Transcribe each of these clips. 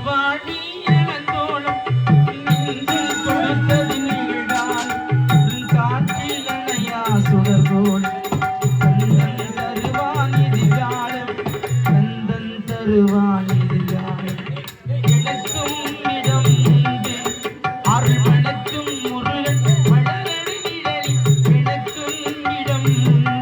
வாழி இளந்தோளும் நின்று கொடுத்தது நீடால் காற்றில் அணையா சுடர்கோள் கந்தன் தருவான் எதிர்காலம் கந்தன் தருவான் எதிர்காலம் கிழக்கும் இடம் உண்டு அருள் வணக்கும் முருகன் மலரடி நிழலில் கிழக்கும் இடம் உண்டு.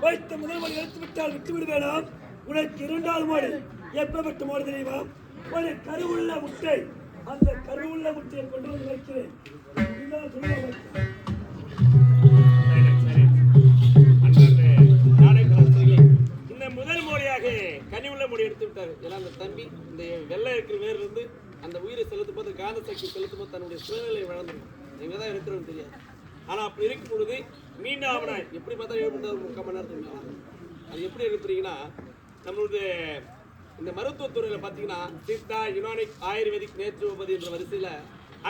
வைத்த முதல் மொழி எடுத்துவிட்டால் விட்டுவிட வேண்டாம். உனக்கு இரண்டாவது மொழி எப்பப்பட்ட மொழி தெரியுமா? ஒரு கருவுள்ள முட்டை, அந்த கருவுள்ள முட்டையை கொண்டு வந்து வைக்கிறேன். இந்த முதல் மொழியாக கனி உள்ள மொழி எடுத்து விட்டார். ஏன்னா அந்த தம்பி இந்த வெள்ளை இருக்கிற வேர் இருந்து அந்த உயிரை செலுத்தும் போது காந்த சக்தி செலுத்தும் போது தன்னுடைய சூழ்நிலை வளர்ந்துடும். எங்கதான் இருக்கிறோம் தெரியாது. ஆனா அப்படி இருக்கும் பொழுது மீண்டும் அவனை எப்படி பார்த்தா 7 மணி நேரத்துக்கு அது எப்படி எழுப்புறீங்கன்னா, நம்மளுடைய இந்த மருத்துவத்துறையில பார்த்தீங்கன்னா சித்தா, யுனானிக், ஆயுர்வேதிக், நேச்சுரோபதி என்ற வரிசையில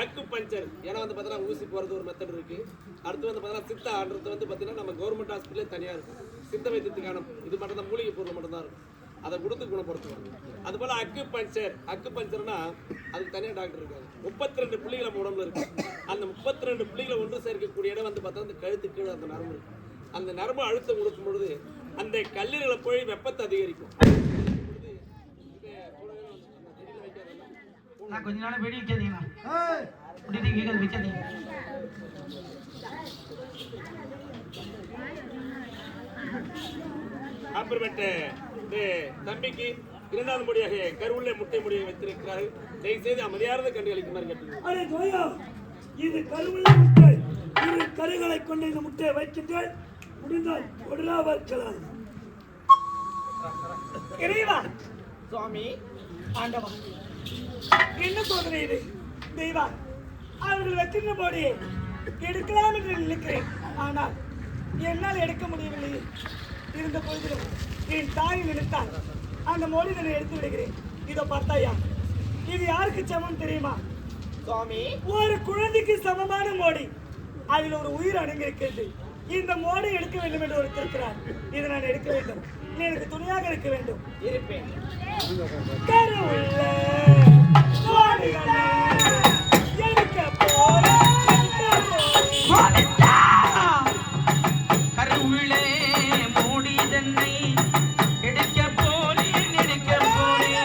அக்கு பஞ்சர், ஏன்னா வந்து பார்த்தீங்கன்னா ஊசி போகிறது ஒரு மெத்தட் இருக்கு. அடுத்து வந்து பார்த்தீங்கன்னா சித்தான்றது வந்து பார்த்தீங்கன்னா நம்ம கவர்மெண்ட் ஹாஸ்பிட்டலே தனியாக இருக்கும். சித்த வைத்தியத்துக்கான இது மட்டும் தான், மூலிகை பொருள் மட்டும் தான் இருக்கும். அதை கொடுத்து குணப்படுத்துவாங்க. அது போல அக்கு பஞ்சர்னா அதுக்கு தனியாக டாக்டர் இருக்காங்க. 32 புள்ளிகள் நம்ம உடம்புல இருக்கு. அந்த 32 புள்ளிகளை ஒன்று சேர்க்கக்கூடிய இடம் வந்து பார்த்தா அந்த கழுத்து கீழே அந்த நரம்பு இருக்கு. அந்த நரம்பு அழுத்தம் கொடுக்கும் பொழுது அந்த கல்லீரலை போய் வெப்பத்தை அதிகரிக்கும். கொஞ்ச நாள் வெடி வைக்காதீங்களா? கேட்கறது வைக்காதீங்க. அப்புறமேட்டு தம்பிக்கு இரண்டாவது மொழியாக கருவுள்ள முட்டை மொழியை வைத்திருக்கிறார்கள். தயவுசெய்து அமைதியாரத கண்டு அளிக்குமாறு கேட்டுக்கொள்கிறேன். இது கருவுள்ள முட்டை. இரு கருகளை கொண்டு இந்த முட்டையை வைக்கின்றேன். முடிந்தால் கொடலாவர்க்கலாம். இறைவா, சுவாமி, ஆண்டவா, என்ன சோதனை இது? தெய்வா, அவர்கள் வைக்கின்ற போடி எடுக்கலாம் என்று நினைக்கிறேன். ஆனால் என்னால் எடுக்க முடியவில்லை. இருந்த பொழுதிலும் என் தாய் நினைத்தால் அந்த மோடிதனை எடுத்து விடுகிறேன். இதோ பார்த்தாயா, இது யாருக்கு சமம் தெரியுமா சுவாமி? ஒரு குழந்தைக்கு சமமான மோடி. அதில் ஒரு உயிர் அடங்கியிருக்கிறது. இந்த மோடி எடுக்க வேண்டும் என்று ஒருத்தர் இருக்கிறார். இதை நான் எடுக்க வேண்டும். நீ எனக்கு துணையாக இருக்க வேண்டும். இருப்பேன். கருவுள்ள மோடிகளை எடுக்க போறேன். கருவுள்ளே மோடி தன்னை எடுக்க போறேன், எடுக்க போறேன்.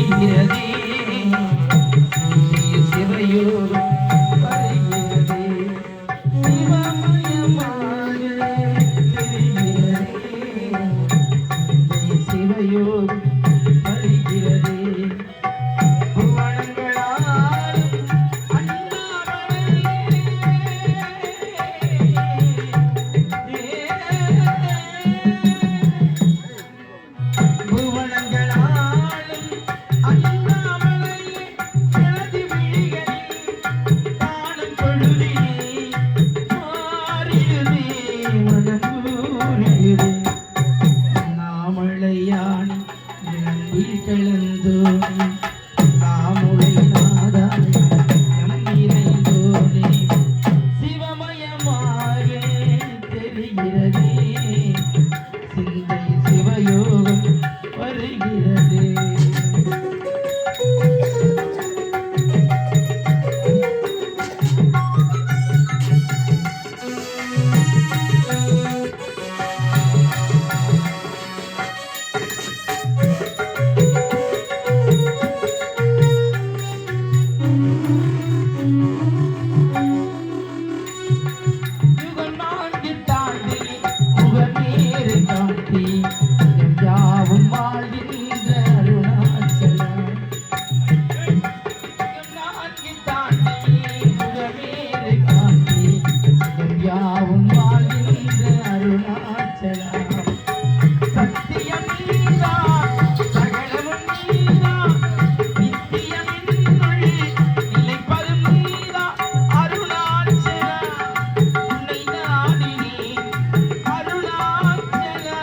தெரிகிறதே சிவயோகம் வருகிறதே சிவமயமாக தெரிகிறதே சிவயோகம் வருகிறதே புவனங்களால் நாமளையாணி நிலம்பில் கிளந்தோனே நாமுளை நாதாய் நம்பிரைந்தோனே சிவமயமாக தெரிகிறதே சிந்தை சிவயோகம் வருகிறதே யுகம் நான்கு தாண்டி முகமேறு காட்டி யாவும் வாழ்கின்ற அருணாச்சலம் யுகம் நான்கு தாண்டி முகமேறு காட்டி யாவும் வாழ்கின்ற அருணாச்சலம் சத்தியம் நீதா சகலமும் நீதா நித்தியம் என்னுள் நிலைப்பதும் நீதா அருணாச்சலா உன்னை நாடினேன் அருணாச்சலா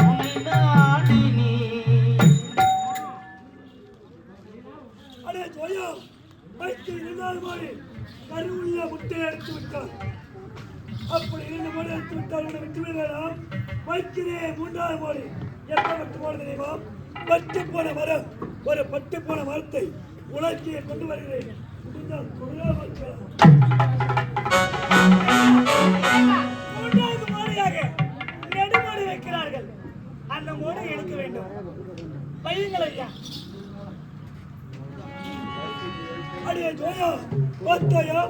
உன்னை நாடினேன் அடே ஜோயா வைத்து 2வது மாடி கருவுள்ள முட்டை எடுத்து விட்டார். அப்படி 2 மாடி எடுத்து விட்டால் உன்னை விட்டு விடலாம். வைக்கிறேன் 3வது மாடி எப்ப விட்டு போன தெரியுமா? பட்டு போன மரம், ஒரு பட்டு போன மரத்தை உலர்த்தியை கொண்டு வருகிறேன். முடிந்தால் கொள்ளா வைக்கலாம். 3வது மாடியாக நெடுமாடி வைக்கிறார்கள். அந்த மோடை எடுக்க வேண்டும். பையங்கள் ஐயா. அடே ஜோயா பார்த்தாயா?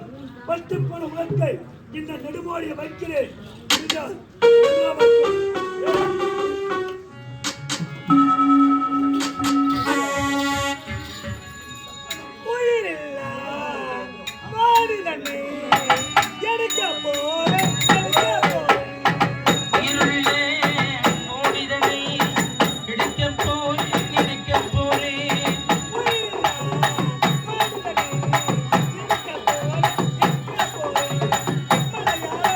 பட்டு போன உலர்த்தை இந்த நெடுமாடியை வைக்கிறேன். முடிந்தால் கொள்ளா வைக்கலாம். உயிரில்லா மாடு தன்னை எடுக்க போறேன், எடுக்க போறேன். இருளிலே மூடிதனை எடுக்கப் போறேன் எடுக்கப் போறேன் உயிரில்லா மாடு தன்னை எடுக்க போறேன், எடுக்க போறேன். மலையாளே.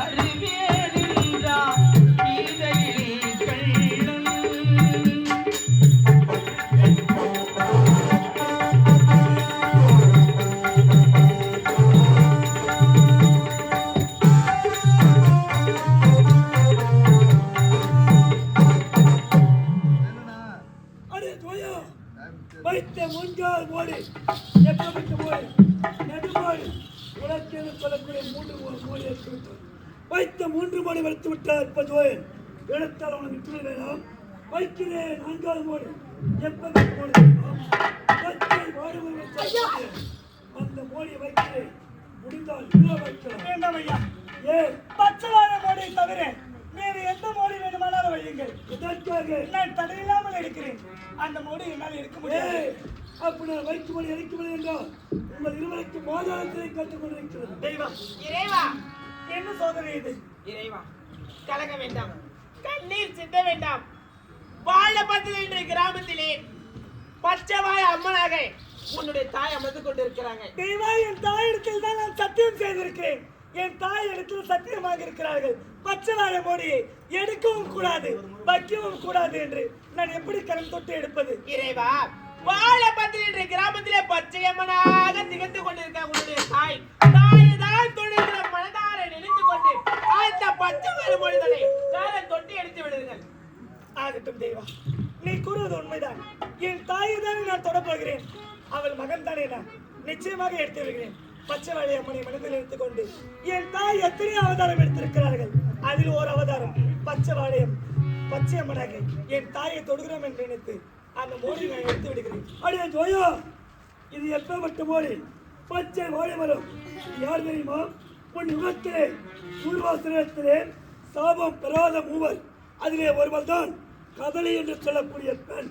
அறிவேனின்றான் கீதையிலே கள்ளன். அடே ஜோயா வைத்த முன்கால் மோடி எப்படிப்பட்ட மோடி நெடுமாடி உலகத்தில் சொல்லக்கூடிய மோடி எடுத்து விட்டார். வைத்த 3 மோடி வளர்த்து விட்டார். இப்ப ஜோயன் இடத்தால் அவனை விட்டு வேண்டாம். வைக்கிறேன் 4வது மோடி எப்படிப்பட்ட மோடி வைத்தை வாடுவதை வச்சு அந்த மோடியை வைக்கிறேன். முடிந்தால் இதை வைக்கலாம். வேண்டாம் ஐயா, ஏன் பச்சைவாழை மோடியை தவிர வேறு எந்த மோடி வேண்டுமானாலும் வையுங்கள். இதற்காக நான் தடையில்லாமல் எடுக்கிறேன். அந்த மோடி என்னால் எடுக்க முடியாது. அப்படி நான் வைக்கும் மொழி அழைக்கும் என்றால் உங்கள் இருவருக்கு மாதாளத்தை கற்றுக் கொண்டிருக்கிறது. தெய்வம் இறைவா, என்ன சோதனை இது? இறைவா, கலங்க வேண்டாம், கண்ணீர் சிந்த வேண்டாம். வாழப்பந்தல் என்ற கிராமத்திலே பச்சைவாய் அம்மனாக உன்னுடைய தாய் அமர்ந்து கொண்டிருக்கிறாங்க. தெய்வா, என் தாயிடத்தில் தான் நான் சத்தியம் செய்திருக்கிறேன். என் தாய் இடத்தில் சத்தியமாக இருக்கிறார்கள். பச்சைவாழை மோடியை எடுக்கவும் கூடாது, வைக்கவும் கூடாது என்று நான் எப்படி கரம் தொட்டு எடுப்பது? இறைவா, வாழப்பந்தல் என்ற கிராமத்திலே பச்சையம்மனாக திகழ்ந்து கொண்டிருக்க உன்னுடைய தாய் தான் தொழில்கிற மனதார நினைத்து கொண்டு அந்த பச்சைவாழை மொழிதலை காலம் தொட்டு எடுத்து விடுங்கள். ஆகட்டும் தெய்வா, நீ கூறுவது உண்மைதான். என் தாயை தானே நான் தொடப்போகிறேன். அவள் மகன் தானே நான் நிச்சயமாக எடுத்து விடுகிறேன். பச்சைவாழை அம்மனை மனதில் எடுத்துக் கொண்டு என் தாய் எத்தனை அவதாரம் எடுத்திருக்கிறார்கள். அதில் ஒரு அவதாரம் பச்சைவாழையம் பச்சையம்மனாக என் தாயை தொடுகிறோம் என்று நினைத்து அந்த மோடி நான் எடுத்து விடுகிறேன். அடே ஜோயா, இது எப்பேற்பட்ட மோடி? பச்சை வாழை மரம். இது யார் தெரியுமா? உன் யுகத்திலே பூர்வாசிரத்திலே சாபம் பெறாத மூவர், அதிலே ஒருவர் தான் கதலி என்று சொல்லக்கூடிய பெண்.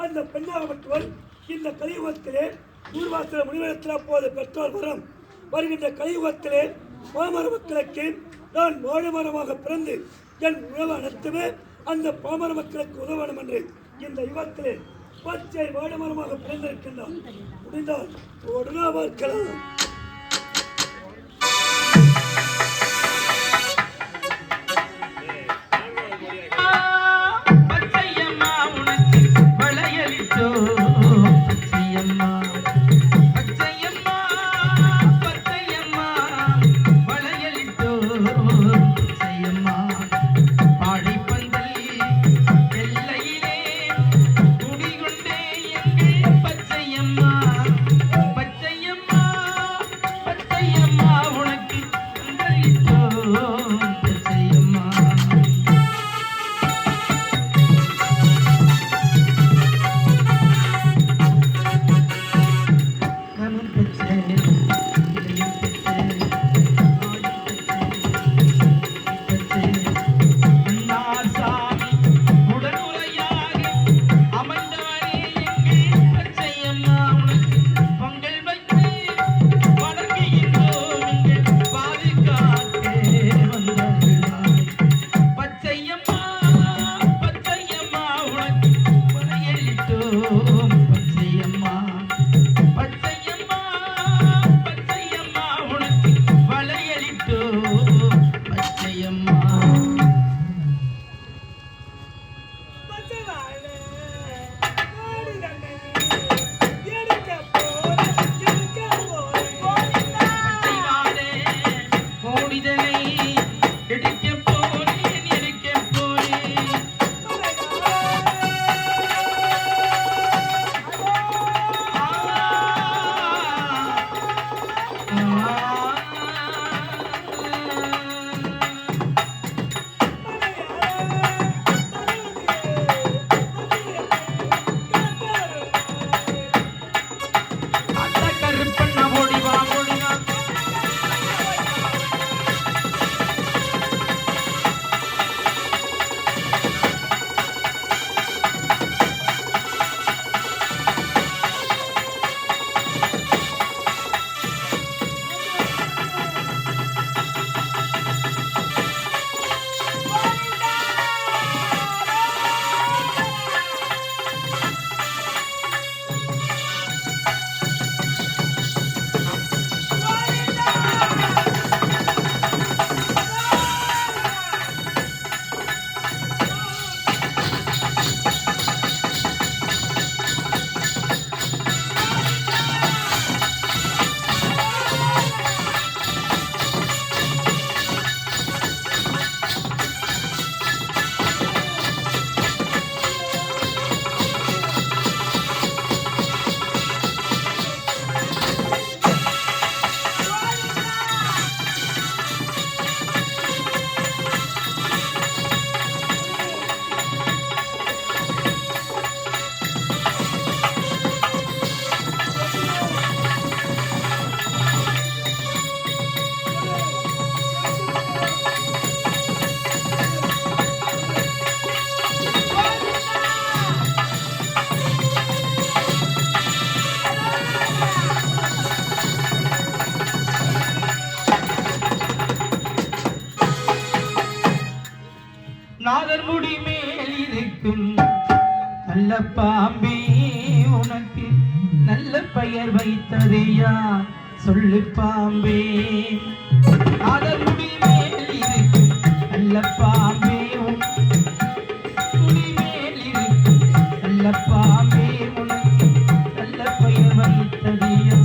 அந்த பெண்ணாகப்பட்டவள் இந்த கலியுகத்திலே பூர்வாசிர முனிவரத்தில் அப்போது பெற்றால் வரம். வருகின்ற கலியுகத்திலே பாமர மக்களுக்கு நான் வாழை மரமாக பிறந்து என் உறவு அனைத்துமே அந்த பாமர மக்களுக்கு உதவ வேண்டும் என்று இந்த யுகத்திலே பச்சை வாழை மரமாக பிறந்திருக்கின்றான். முடிந்தால் உடனே பார்க்கலாம். பச்சையம்மா உனக்கு வளையலிட்டோ பச்சையம்மா, பச்சையம்மா, பச்சையம்மா வளையலிட்டோ பச்சையம்மா. பாடிப்பந்தல் எல்லையிலே குடிகொண்டே எங்கள் பச்சையம்மா, பச்சையம்மா, பச்சையம்மா உனக்கு வளையலிட்டோ பச்சையம்மா. கனம் பச்சை, இதயம் பச்சை, ஆயுள் பச்சை, நாதர் முடி மேல் இருக்கும் நல்ல பாம்பே உனக்கு நல்ல பெயர் வைத்ததையா சொல்லு பாம்பே. நாதர் முடி மேல் இருக்கும் நல்ல பாம்பே முடி மேல் இருக்கும் நல்ல பாம்பே உனக்கு நல்ல பெயர் வைத்ததையா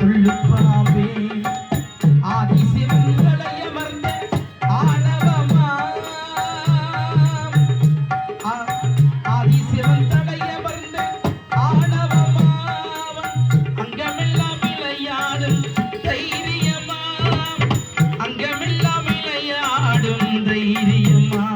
சொல்லு பாம்பே. ஆதிசிவங்களையமர்ந்த ஆணவமா ஆதிசிவன் தடையமர்ந்த ஆணவமாவன் அங்கமெல்லாம் விளையாடும் தைரியமா அங்கமெல்லாம் விளையாடும் தைரியமா.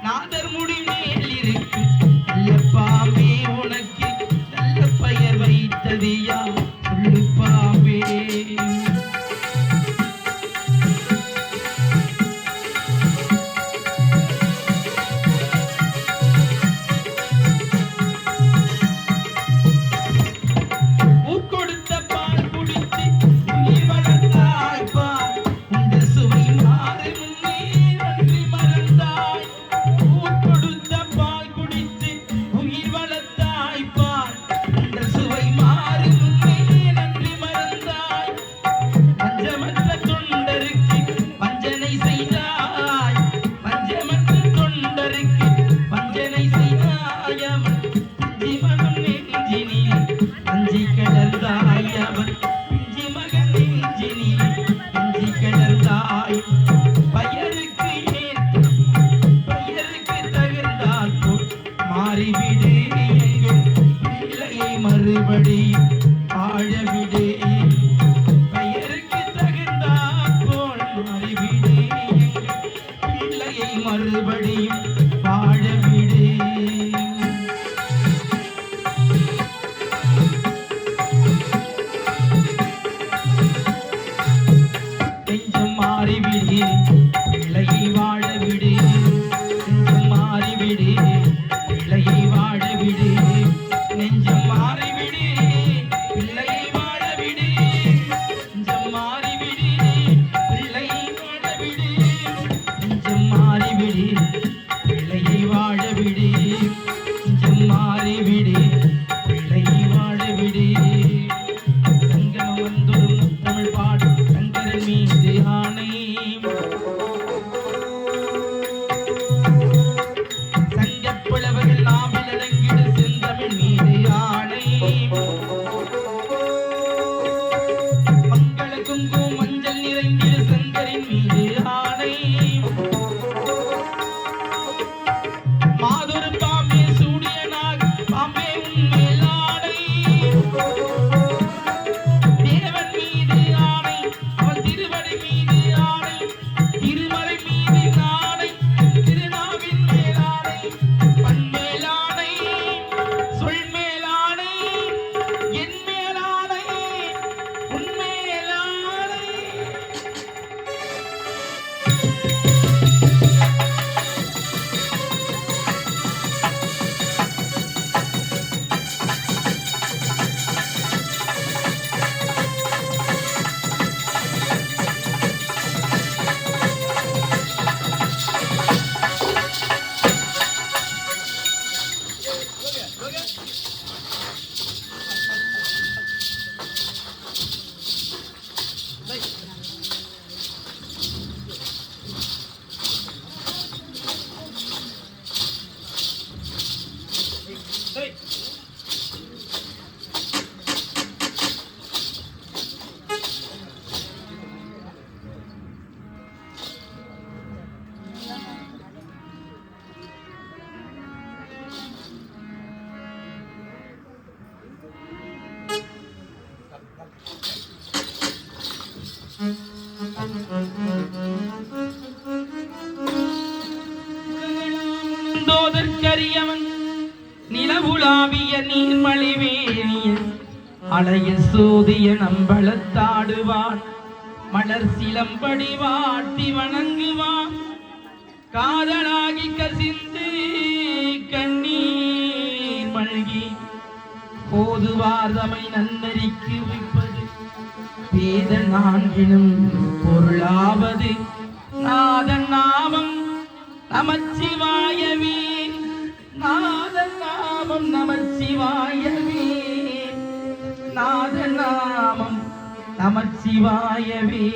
நாதர் முடி மேல் இருக்கு நல்ல பாம்பே உனக்கு நல்ல பெயர் வைத்ததியா சொல்லு பாம்பே. மாறிவிடு எங்கும் பிள்ளையை மறுபடியும் ஆழவிடு பெயருக்கு தகுந்தாற் போல் மாறிவிடு எங்கும் பிள்ளையை மறுபடியும் வாழவிடு. நெஞ்சம் மாறிவிடு பிள்ளையை வாழவிடு நெஞ்சம் மாறிவிடு பிள்ளையை வாழவிடு நெஞ்சம் மாறிவிடு பிள்ளையை வாழவிடு நெஞ்சம் மாறிவிடு பிள்ளையை வாழவிடு நெஞ்சம் மாறிவிடு பிள்ளையை வாழவிடு நெஞ்சம் மாறிவிடு பிள்ளையை வாழவிடு. சங்கமம் வந்தொரு முத்தமிழ் பாடும் சங்கரன் மீது ஆணை சங்கப்புலவர்கள் நாவில் அடங்கிடு செந்தமிழ் மீது ஆணை. மங்கள குங்குமம் மஞ்சள் நிறைந்திடு சங்கரின் மீது ஆணை. மாதொரு பாம்பே சூடியனாக பாம்பே உன்மேல் ஆணை. தேவன் மீது ஆணை அவன் திருவடி மீது ஆணை திருமலை மீது ஆணை திருநாவின் மேலாணை பண்மேலாணை சொல் மேலாணை என் மேலாணை உன்மேலாணை. தோதற்கரியவன் நிலவுலாவிய நீர்மலிவேணிய அலைய சோதிய நம்பளத்தாடுவான் மலர் சிலம்படி வாட்டி வணங்குவான் காதலாகி கசிந்து கண்ணீர் மல்கி போதுவார்தமை நன்னறிக்கு வைப்பது வேத நான்கினும் பொருளாவது நாதன் நாமம் நமச்சிவாயவே நாதன் நாமம் நமச்சிவாயவே நாதன் நாமம் நமச்சிவாயவே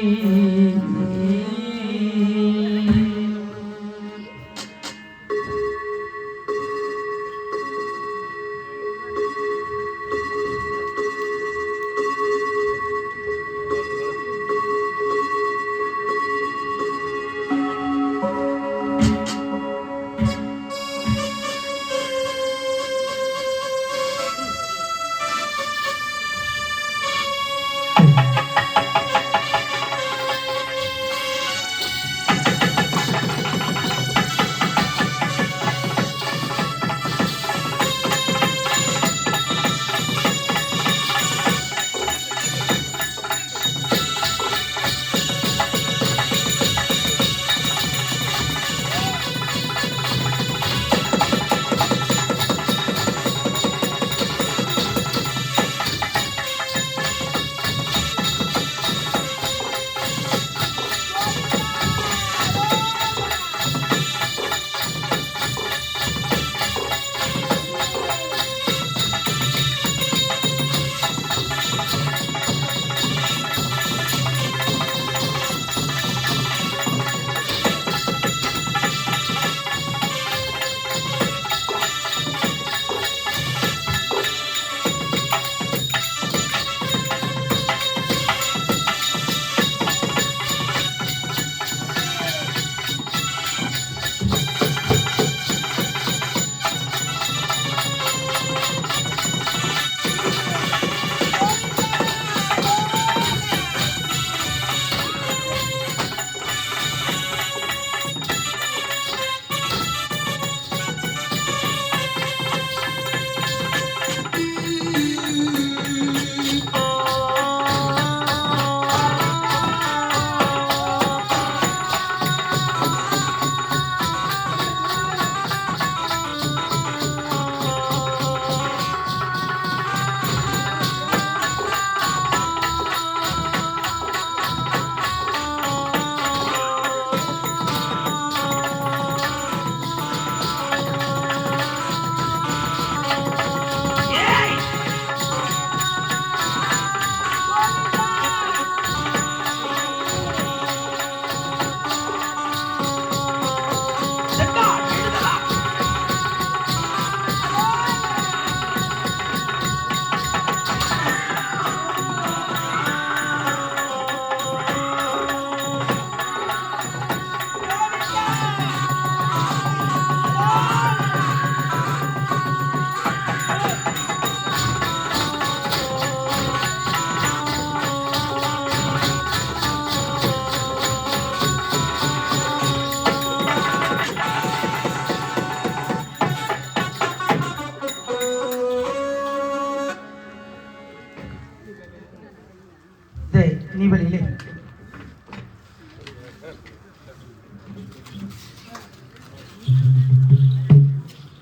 நீ வழியிலே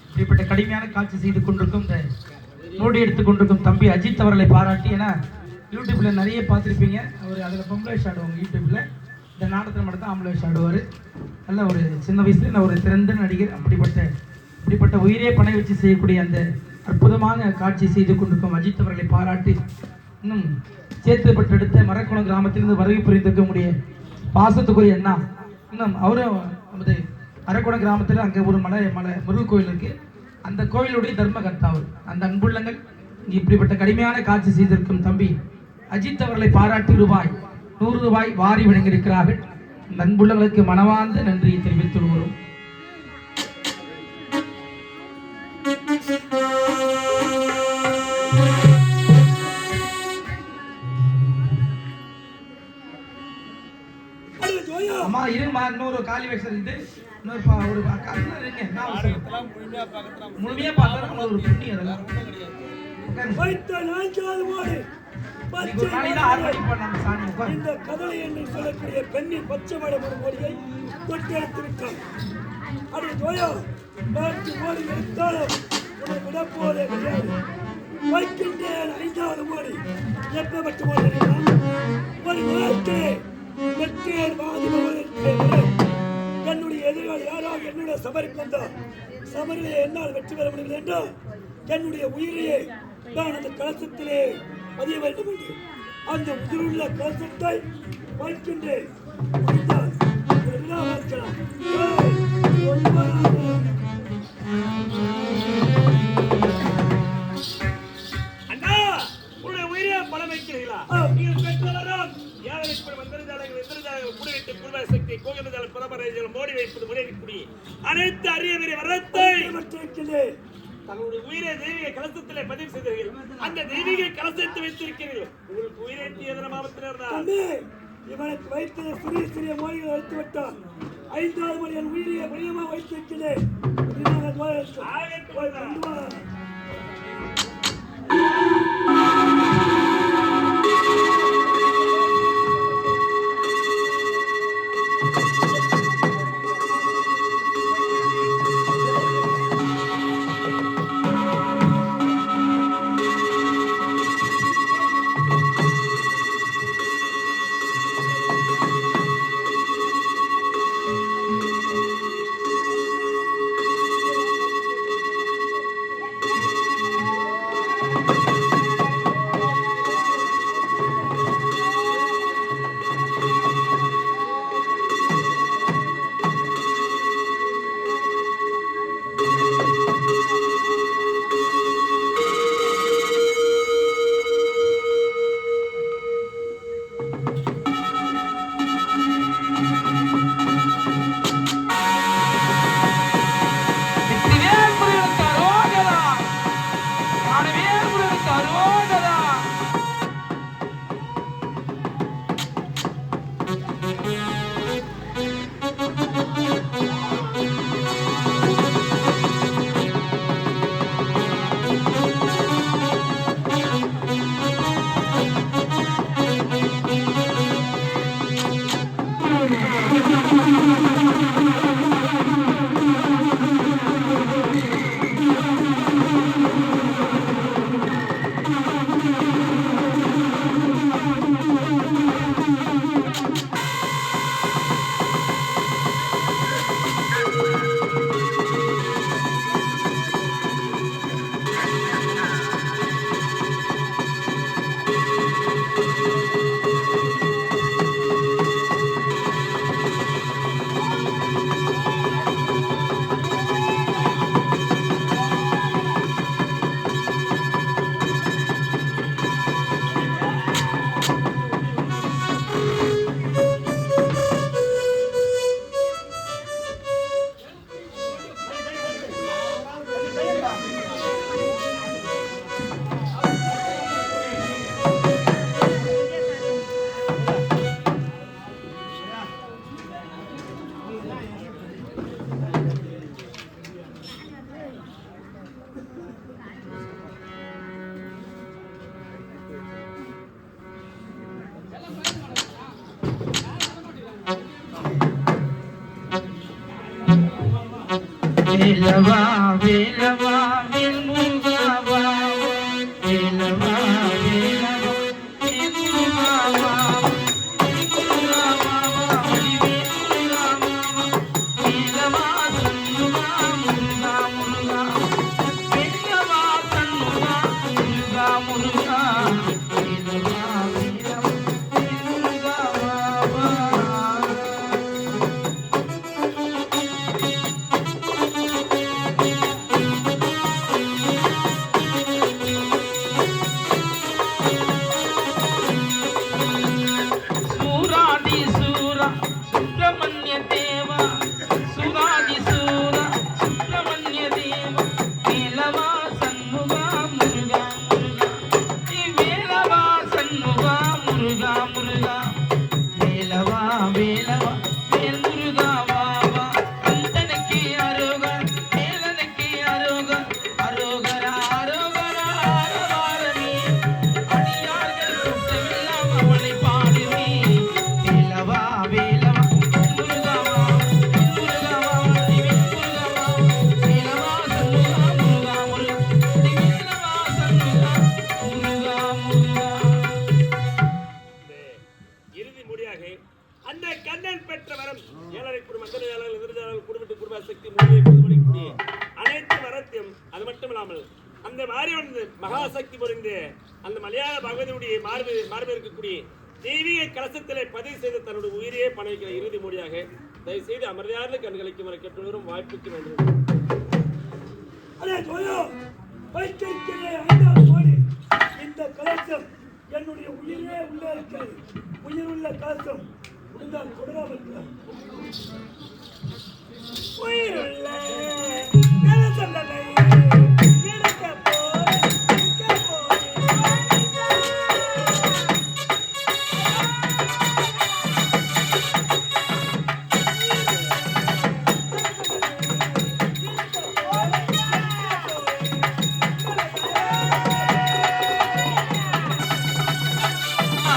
இப்படிப்பட்ட கடுமையான காட்சி செய்து கொண்டிருக்கும் இந்த மோடி எடுத்துக் கொண்டிருக்கும் தம்பி அஜித் அவர்களை பாராட்டி, ஏன்னா யூடியூப்ல நிறைய பார்த்துருப்பீங்க. அவர் அதில் பொம்பளை வேஷம் ஆடுவாங்க. யூடியூப்ல இந்த நாடகத்தில் மட்டும் தான் ஆம்பளை வேஷம் ஆடுவார். நல்ல ஒரு சின்ன வயசுல ஒரு திறந்த நடிகர். அப்படிப்பட்ட உயிரே பணை வச்சு செய்யக்கூடிய அந்த அற்புதமான காட்சி செய்து கொண்டிருக்கும் அஜித் அவர்களை பாராட்டி, இன்னும் சேத்துப்பட்டெடுத்த மரக்குளம் கிராமத்திலிருந்து வருகை புரிந்திருக்கக்கூடிய பாசத்துக்குரிய அண்ணா, இன்னும் அவரும் நமது மரக்குளம் கிராமத்தில் அங்கே ஒரு மலை முருகன் கோயில் இருக்கு. அந்த கோயிலுடைய தர்மகர்த்தா அவர். அந்த அன்புள்ளங்கள் இப்படிப்பட்ட கடுமையான காட்சி செய்திருக்கும் தம்பி அஜித் அவர்களை பாராட்டி ₹100 வாரி வழங்கியிருக்கிறார்கள். அந்த அன்புள்ளங்களுக்கு மனவார்ந்த நன்றியை தெரிவித்துக் கொள்கிறோம். அம்மா இருமா, இன்னொரு காலி வேஷம் இது, இன்னொரு ஒரு முழுமையா பார்த்தா ஒரு புண்ணி. அதெல்லாம் இந்த கதலை என்று சொல்லக்கூடிய பெண்ணின் பச்சை மோடியை தொட்டெடுத்திருக்கார். அது ஜோயா 4 மோடி எடுத்தாலும் உன்னை விடப்போதே கிடையாது. வைக்கின்றேன் 5வது மோடி. எப்ப மோடி ஒரு நாட்டே வெற்றியர் என்னுடைய எதிரிகள் யாராக என்னுடைய சபரிக்கு வந்தார். சபரிலே என்னால் வெற்றி பெற முடியவில்லை என்றால் என்னுடைய உயிரையே நான் அந்த கலசத்திலே பதிய வேண்டும் என்று அந்த உயிருள்ள கலசத்தை வைக்கின்றேன். முடிந்தால் என்ன வைக்கலாம்? அண்ணா, உன்னுடைய உயிரை பலம் வைக்கிறீர்களா? நீங்கள் பெற்றவரும் யாருக்கு வந்திருந்தார்கள் எந்திருந்தார்கள் குடிவிட்டு குடும்ப சக்தி கோகிந்தால் புறமறைகள் மோடி வைப்பது முறையக்கூடிய அனைத்து அரியவரை வரத்தை தங்களுடைய உயிரை தெய்வீக கலசத்திலே பதிவு செய்தீர்கள். அந்த தெய்வீக கலசத்தை வைத்திருக்கிறீர்கள். உங்களுக்கு உயிரேற்றி எதிர மாவட்டத்தினர் இவனுக்கு வைத்த சிறிய சிறிய மொழிகள் அழைத்து விட்டான். 5வது மணி என் உயிரியை மையமாக வைத்திருக்கிறேன். வேலவா வேலவா வேல்முருகாவா வேலவா வேலவா வேல்முருகாவா வேல்முருகாவா வடிவேலுராமா வேலவா சண்முகா முருகா முருகா வேலவா சண்முகா முருகா முருகா வேலவா வேலவா வேல்முருகாவா சிந்தனையாளர்கள் எதிர்த்தாளர்கள் குடும்பத்து குடும்ப சக்தி மூலியை பிரதிபலிக்கக்கூடிய அனைத்து வரத்தையும் அது மட்டும் இல்லாமல் அந்த மாறிவன் மகாசக்தி பொறிந்த அந்த மலையாள பகவதியுடைய மார்பு இருக்கக்கூடிய தெய்வீக கலசத்திலே பதிவு செய்து தன்னுடைய உயிரையே பணிக்கிற இறுதி மொழியாக தயவு செய்து அமர்தியார்ந்த கண்களுக்கு வர கெட்டுவரும் வாய்ப்புக்கு நன்றி. அடே ஜோயா, வைத்திருக்கிறேன் 5 கோடி. இந்த கலசம் என்னுடைய உயிரே உள்ளே இருக்கிறது. உயிருள்ள கலசம் முடிந்தால் தொடராமல் இருக்கிறார். உயிருள்ள கலசம் தன்னை எடுக்க போறேன், எடுக்க போறேன். ஆ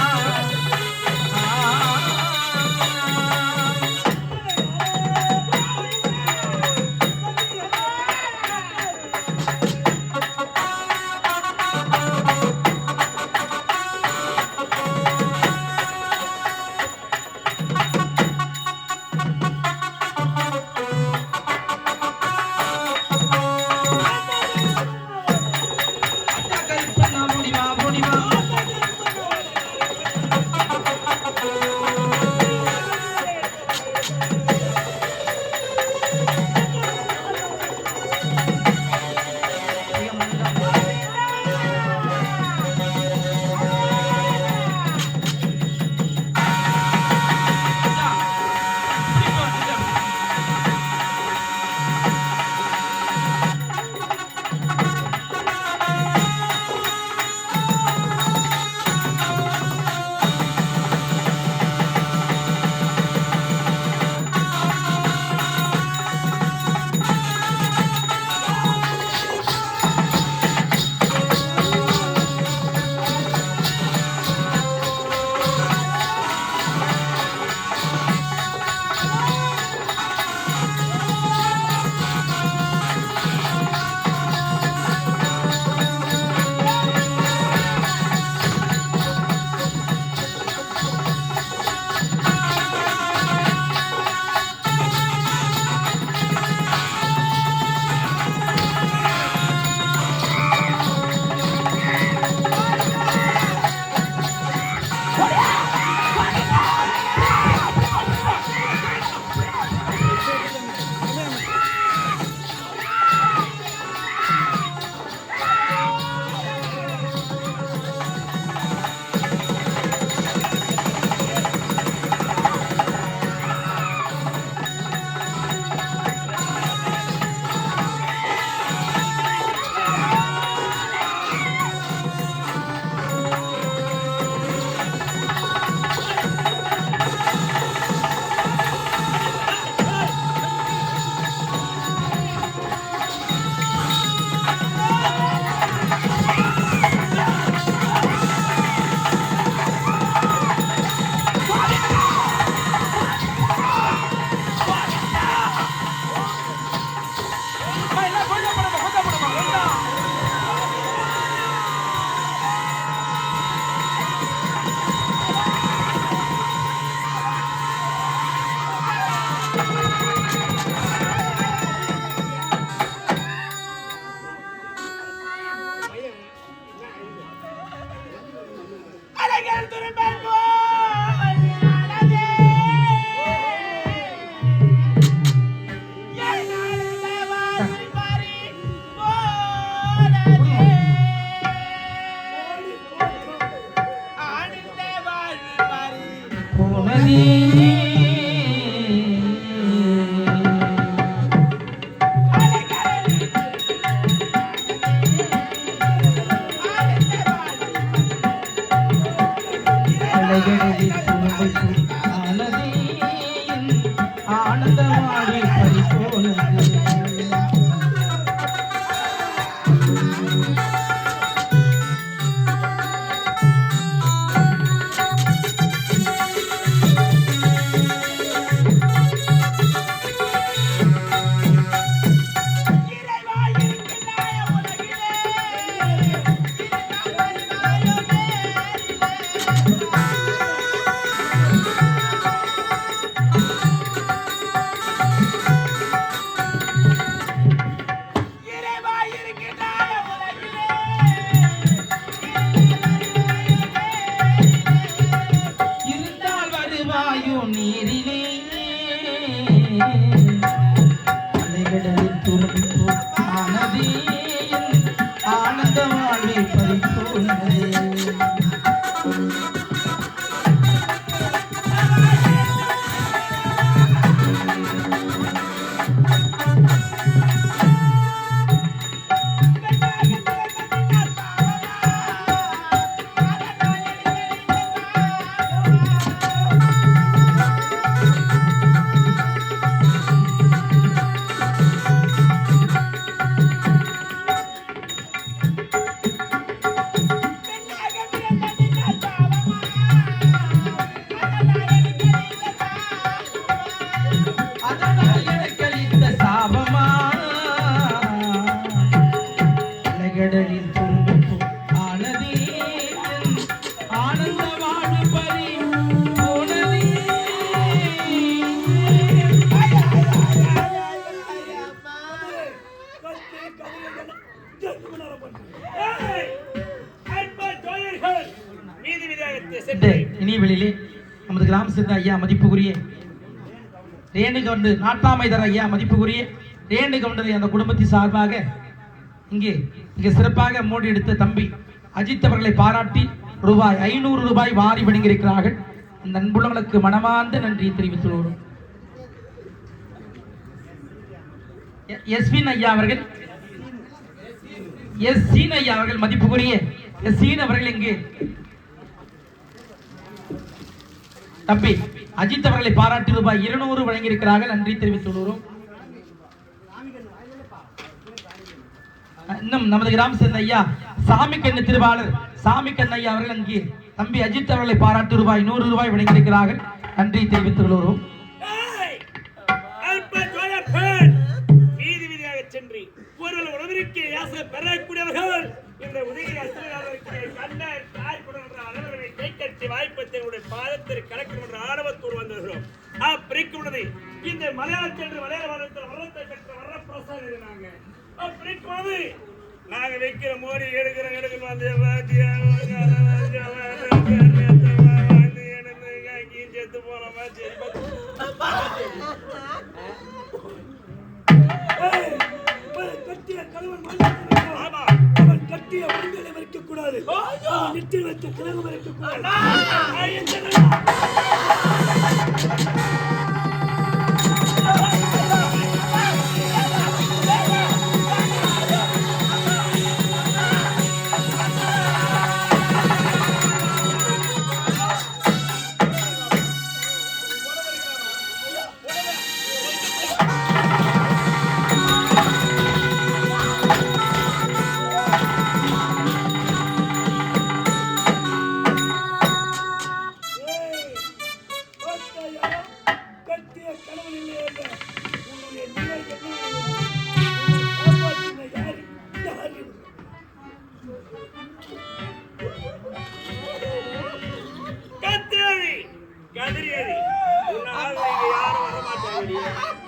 அதனால் எனக்கு அளித்த சாபமா அலைகடலில் துன்பம் ஆனதே ஆனந்த வாழ்வு பறி போனதே கத்தி கதிரைகள் ஜென்ம நேரம் பண்ணு. ஏய், அன்பு தோழர்கள், வீதி வீதியாக இந்த சென்று இனிவெளியிலே நமது கிராம சேர்ந்த ஐயா மதிப்புக்குரிய ரேணுகவுண்டர் நாட்டாமைதர் ஐயா மதிப்புக்குரிய ரேணுகவுண்டரை அந்த குடும்பத்தின் சார்பாக இங்கே மிக சிறப்பாக மோடி எடுத்த தம்பி அஜித் அவர்களை பாராட்டி ரூபாய் 500 வாரி வழங்கியிருக்கிறார்கள். அந்த அன்புள்ளவர்களுக்கு மனமார்ந்த நன்றியை தெரிவித்துள்ளோம். எஸ்வின் ஐயா அவர்கள் எஸ் சீன் ஐயா அவர்கள் மதிப்புக்குரிய எஸ் சீன் அவர்கள் இங்கே தம்பி அஜித் அவர்களை பாராட்டி ரூபாய் 200 வழங்கியிருக்கிறார்கள். நன்றி தெரிவித்துள்ளோம். இன்னும் நமது கிராம சேர்ந்த ஐயா சாமி கண்ணு திருவாளர் சாமி கண்ணு ஐயா அவர்கள் அங்கே தம்பி அஜித் அவர்களை பாராட்டி ரூபாய் 100 வழங்கியிருக்கிறார்கள். நன்றி தெரிவித்துள்ளோம். ஏய், அன்பு தோழர்கள், வீதி வீதியாக சென்று ஒருவர் உணவிற்கு யாசை பெறக்கூடியவர்கள் இந்த உதயகிரி அஸ்திரகாரருக்கு கண்ணர் தாய்க்குடன் என்ற அளவர்களை கை கட்டி வாய்ப்பத்தை உடைய பாதத்தில் கலக்கும் என்ற ஆணவத்தோடு வந்திருக்கிறோம். பிரிக்குள்ளது இந்த மலையாளம் சென்று மலையாள வாரத்தில் வரத்தை பெற்ற வர பிரசாதம் நாங்க பிரிக்குள்ளது நாங்க வைக்கிற மோடி எடுக்கிற வந்து செத்து போன மாதிரி ஏய், அவன் கட்டிய கணவன் மனிதன் ஆமா. அவன் கட்டிய மனிதனை மறிக்கக் கூடாது. அவன் நெற்றில் வைத்த கிழங்கு மறிக்கக் கூடாது. ஏய், பார்த்தாயா? கட்டிய கணவன் இல்லை என்ற உன்னுடைய நிலை என்ன ஆகும்? உன்னை காப்பாற்றின யார்? யார் இவர்கள்? கத்திரி கதிரியடி உன்னால் இங்க யாரும் வரமாட்டாங்க